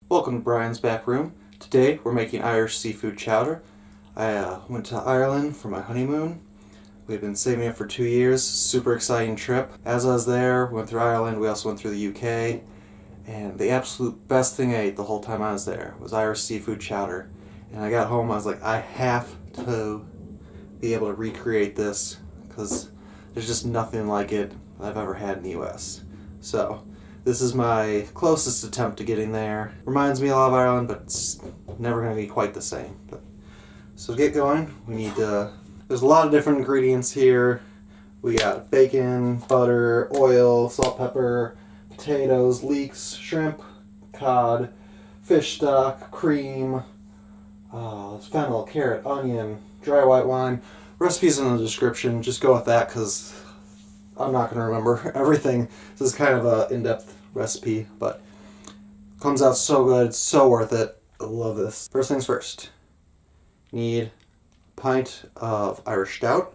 Welcome to Brian's Back Room. Today we're making Irish seafood chowder. I went to Ireland for my honeymoon. We've been saving it for 2 years. Super exciting trip. As I was there, went through Ireland, we also went through the UK. And the absolute best thing I ate the whole time I was there was Irish seafood chowder. And I got home, I was like, I have to be able to recreate this because there's just nothing like it I've ever had in the US. So this is my closest attempt to getting there. Reminds me a lot of Ireland, but it's never going to be quite the same. So to get going, we need there's a lot of different ingredients here. We got bacon, butter, oil, salt, pepper, potatoes, leeks, shrimp, cod, fish stock, cream, fennel, carrot, onion, dry white wine. Recipes in the description. Just go with that because I'm not going to remember everything. This is kind of an in-depth recipe, but it comes out so good. It's so worth it. I love this. First things first. Need a pint of Irish stout.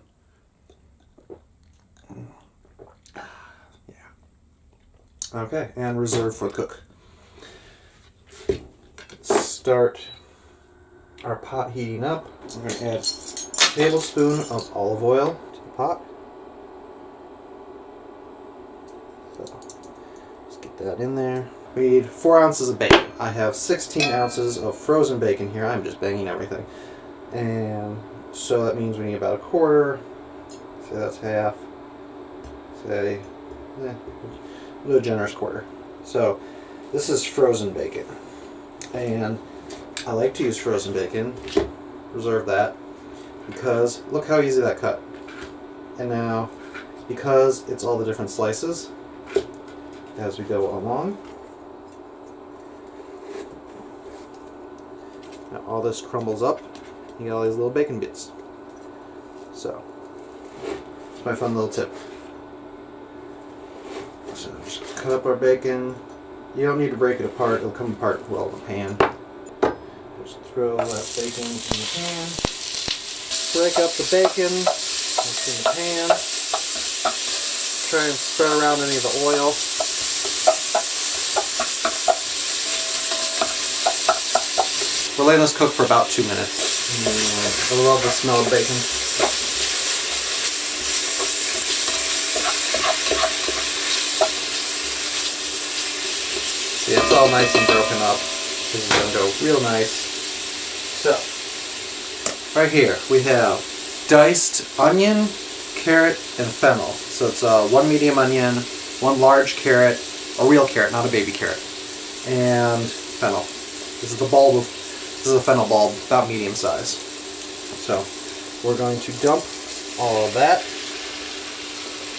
Yeah. Okay, and reserve for the cook. Start our pot heating up. We're going to add a tablespoon of olive oil to the pot. Just get that in there. We need 4 ounces of bacon. I have 16 ounces of frozen bacon here. I'm just banging everything. And so that means we need about a quarter. Say that's half. Say, a little generous quarter. So this is frozen bacon. And I like to use frozen bacon. Reserve that. Because look how easy that cut. And now, because it's all the different slices as we go along. Now all this crumbles up. You get all these little bacon bits. So, it's my fun little tip. So just cut up our bacon. You don't need to break it apart. It'll come apart well in the pan. Just throw that bacon in the pan. Break up the bacon. It's in the pan. Try and spread around any of the oil. We're letting this cook for about 2 minutes. I love the smell of bacon. See, it's all nice and broken up. This is going to go real nice. So, right here we have diced onion, carrot, and fennel. So it's 1 medium onion, 1 large carrot, a real carrot, not a baby carrot, and fennel. This is the bulb of, this is a fennel bulb, about medium size. So we're going to dump all of that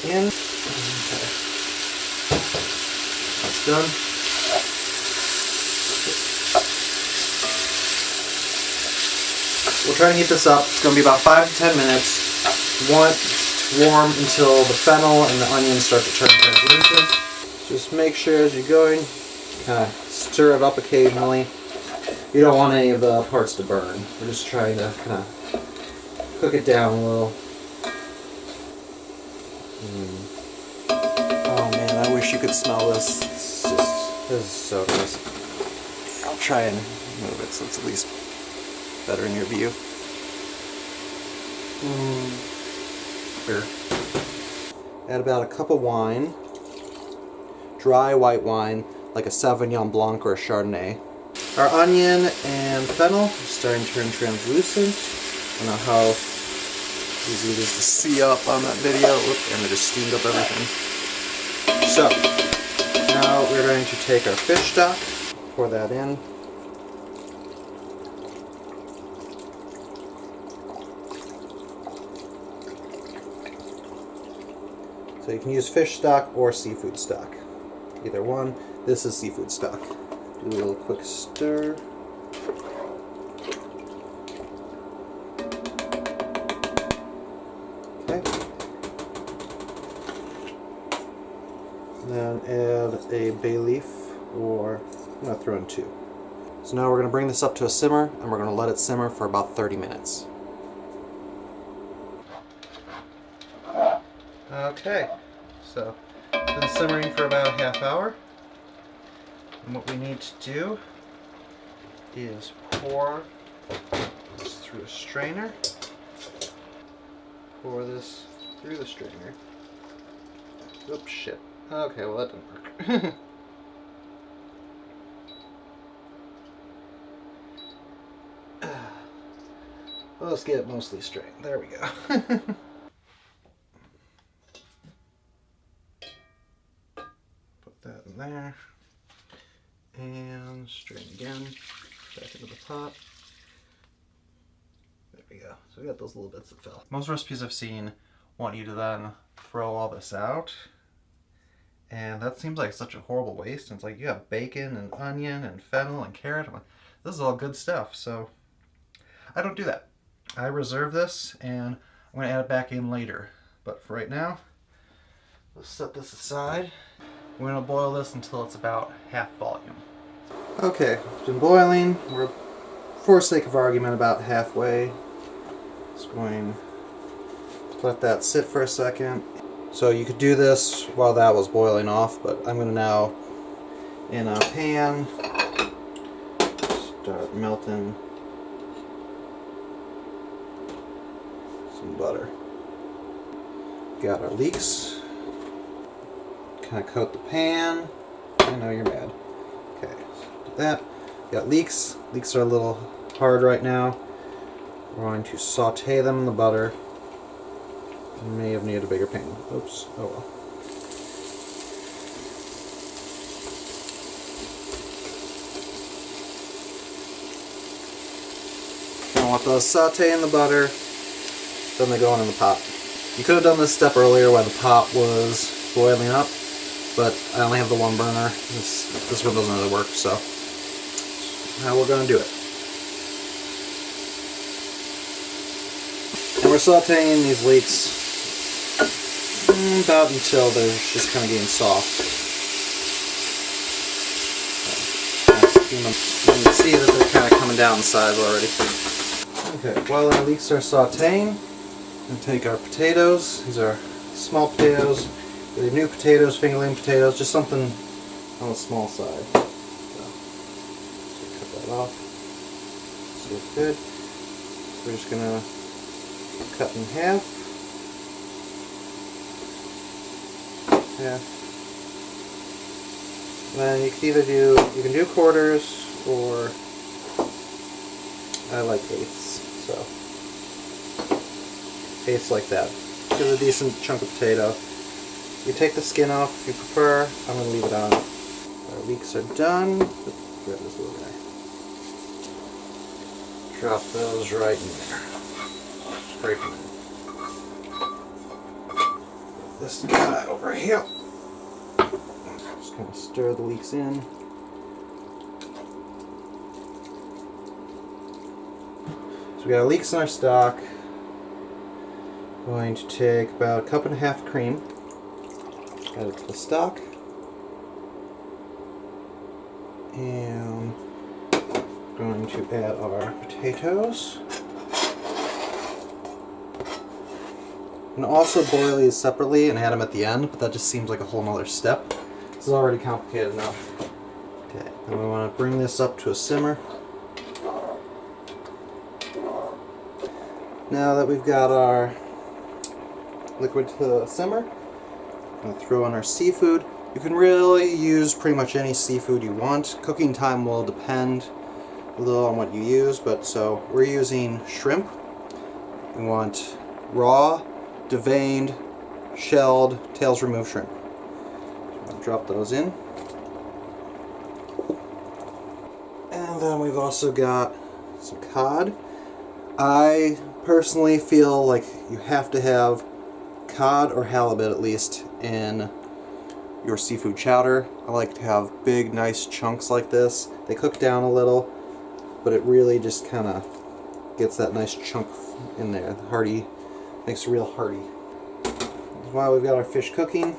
in. Okay. That's done. We'll try and heat this up. It's going to be about 5 to 10 minutes. We want it to warm until the fennel and the onions start to turn translucent. Just make sure as you're going, kind of stir it up occasionally. You don't want any of the parts to burn. We're just trying to kind of cook it down a little. Oh man, I wish you could smell this. This is so nice. I'll try and move it so it's at least better in your view. Here. Add about a cup of wine. Dry white wine, like a Sauvignon Blanc or a Chardonnay. Our onion and fennel are starting to turn translucent. I don't know how easy it is to see up on that video. Oop, and I just steamed up everything. So, now we're going to take our fish stock, pour that in. So you can use fish stock or seafood stock. Either one. This is seafood stock. Do a little quick stir. Okay. Then add a bay leaf, or I'm going to throw in 2. So now we're going to bring this up to a simmer, and we're going to let it simmer for about 30 minutes. Okay, so it's been simmering for about a half hour. And what we need to do is pour this through a strainer. Pour this through the strainer. Oops, shit. Okay, well that didn't work. Well, let's get it mostly straight. There we go. Put that in there. And strain again. Back into the pot. There we go. So we got those little bits that fell. Most recipes I've seen want you to then throw all this out. And that seems like such a horrible waste. And it's like you have bacon and onion and fennel and carrot. I'm like, this is all good stuff. So I don't do that. I reserve this and I'm going to add it back in later. But for right now, let's set this aside. We're going to boil this until it's about half volume. Okay, it's been boiling. We're, for sake of argument, about halfway. Just going to let that sit for a second. So you could do this while that was boiling off, but I'm going to now, in a pan, start melting some butter. Got our leeks. Kind of coat the pan. I know you're mad. Okay, so do that. Got leeks. Leeks are a little hard right now. We're going to saute them in the butter. May have needed a bigger pan. Oops. Oh well. Gonna let those saute in the butter. Then they go in the pot. You could have done this step earlier while the pot was boiling up, but I only have the one burner. This one doesn't really work, so now we're gonna do it. And we're sauteing these leeks about until they're just kind of getting soft. You can see that they're kind of coming down in size already. Okay, while our leeks are sauteing, we're going to take our potatoes. These are small potatoes. They're new potatoes, fingerling potatoes, just something on the small side. So cut that off. So it's good. We're just going to cut in half. Then you can either do quarters, or I like eighths, so eighths like that. Gives a decent chunk of potato. You take the skin off if you prefer. I'm going to leave it on. Our leeks are done. Grab this little guy. Drop those right in there. Scrape them in. This guy over here. Just kind of stir the leeks in. So we got our leeks in our stock. Going to take about 1.5 cups of cream. Add it to the stock. And going to add our potatoes. And also boil these separately and add them at the end, but that just seems like a whole nother step. This is already complicated enough. Okay, then we want to bring this up to a simmer. Now that we've got our liquid to simmer, I'm going to throw in our seafood. You can really use pretty much any seafood you want. Cooking time will depend a little on what you use, but so we're using shrimp. We want raw, deveined, shelled, tails removed shrimp. So I'll drop those in. And then we've also got some cod. I personally feel like you have to have cod or halibut at least in your seafood chowder. I like to have big, nice chunks like this. They cook down a little, but it really just kind of gets that nice chunk in there. The hearty, makes it real hearty. While we've got our fish cooking,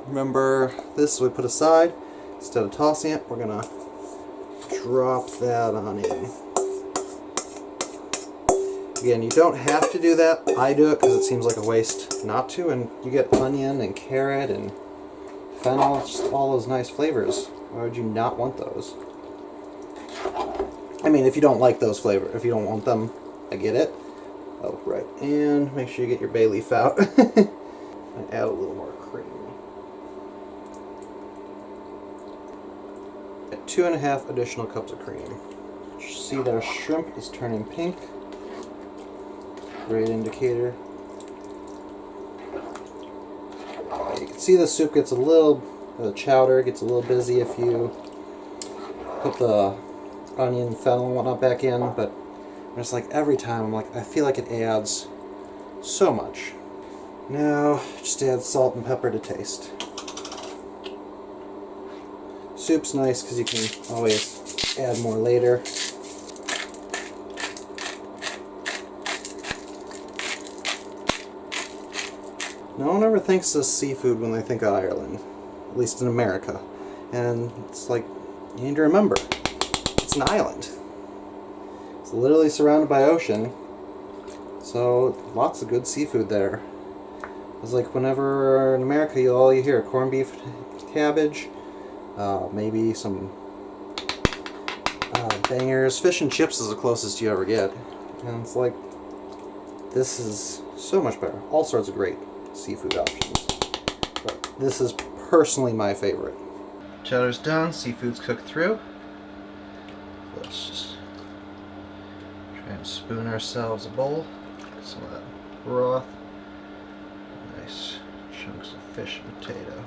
remember this we put aside. Instead of tossing it, we're gonna drop that on in. Again, you don't have to do that. I do it because it seems like a waste not to, and you get onion and carrot and fennel, just all those nice flavors. Why would you not want those? I mean, if you don't like those flavors, if you don't want them, I get it. Oh, right. And make sure you get your bay leaf out. And add a little more cream. At 2.5 additional cups of cream. See that our shrimp is turning pink. Great indicator. You can see the soup gets a little, the chowder gets a little busy if you put the onion, fennel, and whatnot back in, but just like every time, I'm like, I feel like it adds so much. Now, just add salt and pepper to taste. Soup's nice because you can always add more later. No one ever thinks of seafood when they think of Ireland, at least in America. And it's like, you need to remember, it's an island. It's literally surrounded by ocean, so lots of good seafood there. It's like whenever in America, all you hear corned beef, cabbage, maybe some bangers. Fish and chips is the closest you ever get. And it's like, this is so much better. All sorts of great seafood options. But this is personally my favorite. Chowder's done, seafood's cooked through. Let's just try and spoon ourselves a bowl. Get some of that broth. Nice chunks of fish and potato.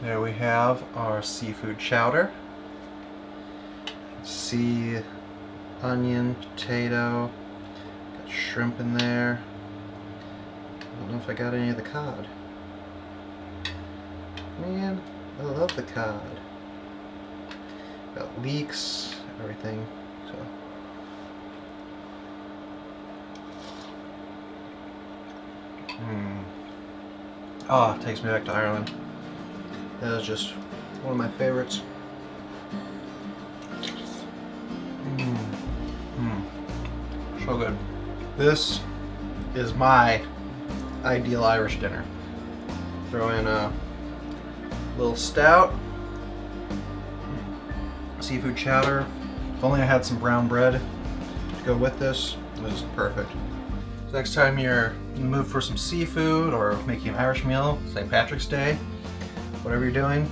There we have our seafood chowder. See onion, potato, got shrimp in there. I don't know if I got any of the cod. Man, I love the cod. Got leeks, everything. So. Oh, it takes me back to Ireland. That is just one of my favorites. So good. This is my ideal Irish dinner. Throw in a little stout, seafood chowder. If only I had some brown bread to go with this, this is perfect. So next time you're in the mood for some seafood or making an Irish meal, St. Patrick's Day, whatever you're doing,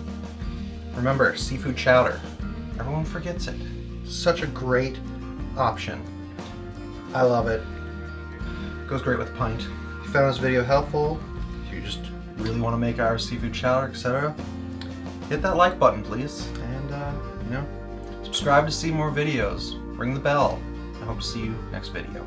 remember seafood chowder. Everyone forgets it. Such a great option. I love it. Goes great with a pint. If you found this video helpful, if you just really want to make Irish seafood chowder, etc., hit that like button, please, and subscribe to see more videos. Ring the bell. I hope to see you next video.